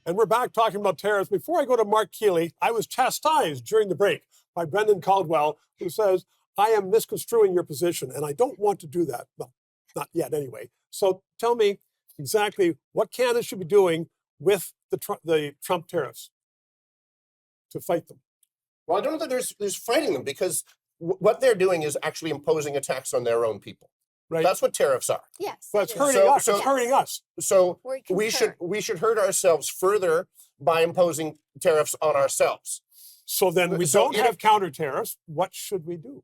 And we're back talking about tariffs. Before I go to Marc Kealey, I was chastised during the break by Brendan Caldwell, who says, I am misconstruing your position, and I don't want to do that. Well, not yet anyway. So tell me exactly what Canada should be doing with the Trump tariffs to fight them. Well, I don't know that there's fighting them, because what they're doing is actually imposing a tax on their own people. Right. That's what tariffs are. Yes. But it's hurting us. It's hurting us. So we should hurt ourselves further by imposing tariffs on ourselves. So then we don't have counter tariffs. What should we do?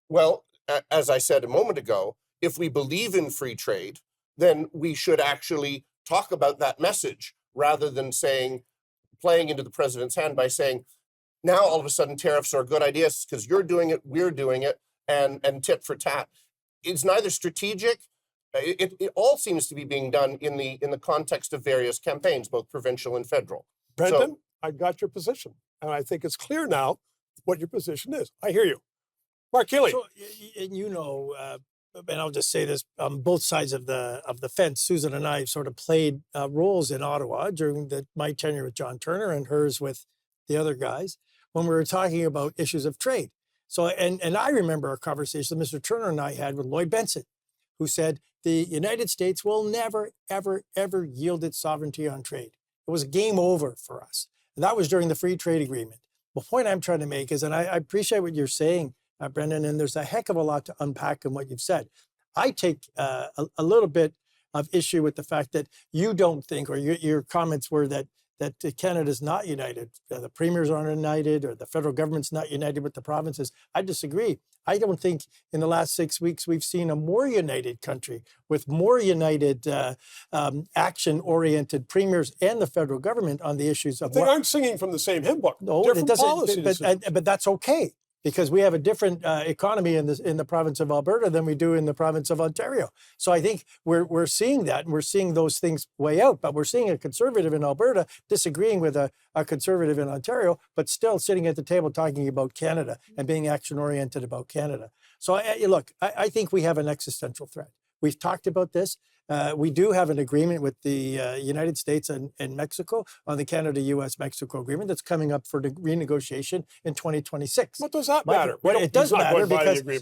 Well, as I said a moment ago, if we believe in free trade, then we should actually talk about that message rather than playing into the president's hand by saying, now all of a sudden tariffs are a good idea because you're doing it, we're doing it, and tit for tat. It's neither strategic. It all seems to be being done in the context of various campaigns, both provincial and federal. Brendan, I got your position, and I think it's clear now what your position is. I hear you. Marc Kealey. So, and and I'll just say this, on both sides of the fence, Susan and I sort of played roles in Ottawa during my tenure with John Turner and hers with the other guys when we were talking about issues of trade. So, and I remember a conversation Mr. Turner and I had with Lloyd Bentsen, who said the United States will never, ever, ever yield its sovereignty on trade. It was game over for us. And that was during the free trade agreement. The point I'm trying to make is, and I appreciate what you're saying, Brendan, and there's a heck of a lot to unpack in what you've said. I take a little bit of issue with the fact that you don't think, or your comments were that Canada's not united, the premiers aren't united, or the federal government's not united with the provinces. I disagree. I don't think in the last 6 weeks we've seen a more united country with more united action-oriented premiers and the federal government on the issues of. They aren't singing from the same hymn book. No, it doesn't. But that's okay, because we have a different economy in the province of Alberta than we do in the province of Ontario. So I think we're seeing that, and we're seeing those things play out. But we're seeing a conservative in Alberta disagreeing with a conservative in Ontario, but still sitting at the table talking about Canada and being action-oriented about Canada. So I think we have an existential threat. We've talked about this. We do have an agreement with the United States and Mexico on the Canada-U.S.-Mexico agreement that's coming up for renegotiation in 2026. What does that matter? Well, it does matter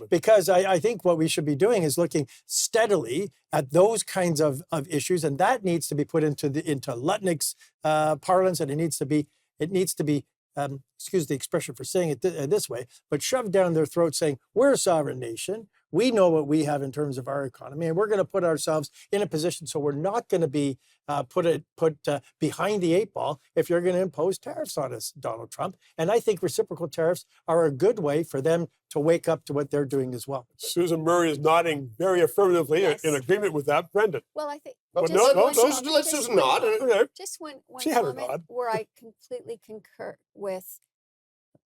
because I think what we should be doing is looking steadily at those kinds of issues, and that needs to be put into Lutnick's parlance, and it needs to be excuse the expression for saying it this way, but shoved down their throat saying, we're a sovereign nation. We know what we have in terms of our economy, and we're going to put ourselves in a position so we're not going to be put behind the eight ball if you're going to impose tariffs on us, Donald Trump. And I think reciprocal tariffs are a good way for them to wake up to what they're doing as well. Susan Murray is nodding very affirmatively in agreement with that. Brendan. Well, I think. Let Susan nod. Just one comment where I completely concur with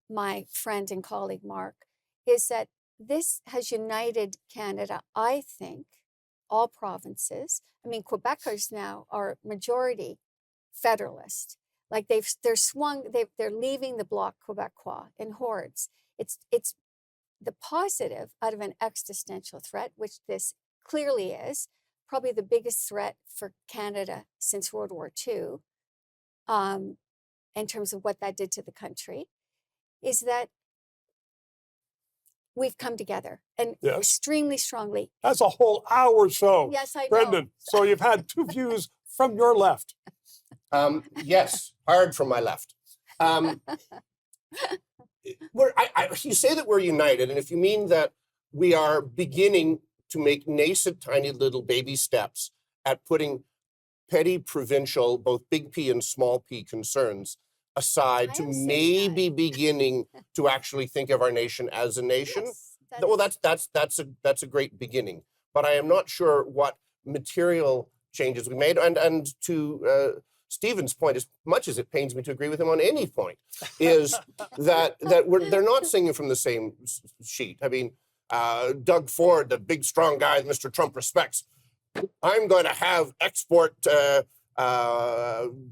my friend and colleague Marc is that this has united Canada, I think, all provinces. I mean, Quebecers now are majority federalist. Like they're leaving the Bloc Québécois in hordes. It's the positive out of an existential threat, which this clearly is, probably the biggest threat for Canada since World War II, in terms of what that did to the country, is that we've come together and extremely strongly. That's a whole hour show. Yes, I know. Brendan, so you've had two views from your left. Yes, hard from my left. You say that we're united, and if you mean that we are beginning to make nascent, tiny little baby steps at putting petty provincial, both big P and small p concerns aside to maybe beginning to actually think of our nation as a nation. Yes, that's a great beginning. But I am not sure what material changes we made. And to Stephen's point, as much as it pains me to agree with him on any point, is that they're not singing from the same sheet. I mean, Doug Ford, the big strong guy that Mr. Trump respects, I'm going to have export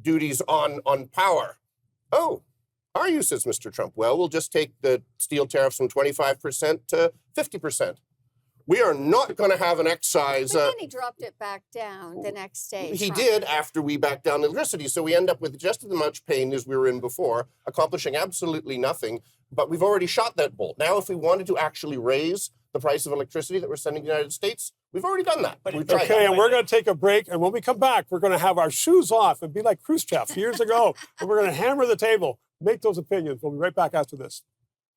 duties on power. Oh, are you, says Mr. Trump. Well, we'll just take the steel tariffs from 25% to 50%. We are not going to have an excise. But then he dropped it back down the next day. He Trump. did after we backed down electricity. So we end up with just as much pain as we were in before, accomplishing absolutely nothing. But we've already shot that bolt. Now, if we wanted to actually raise the price of electricity that we're sending to the United States, we've already done that. We've tried Okay, that. and we're going to take a break. And when we come back, we're going to have our shoes off and be like Khrushchev years ago. And we're going to hammer the table, make those opinions. We'll be right back after this.